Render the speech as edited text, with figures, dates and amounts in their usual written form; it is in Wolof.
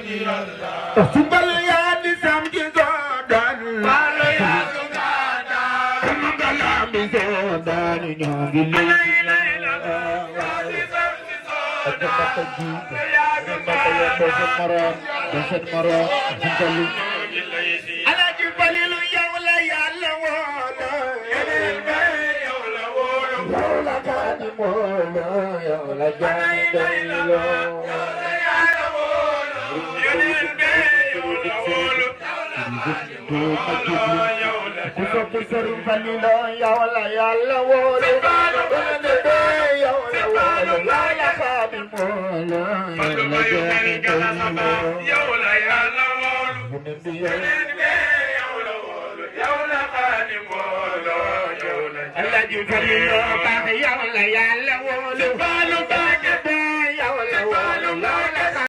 Subal ya di sam ci Soodaan balo ya du gada kama galam di Soodaan ñoo ngi lay Alaaji Falilu yow la Yàlla woola yow la woola yow la kaani moola yow la jaani doylo ku sopp Sëriñ Falilu yow la Yàlla woola yow la kaani moola yow la jaani doylo Alaaji Falilu baax yow la Yàlla wóolu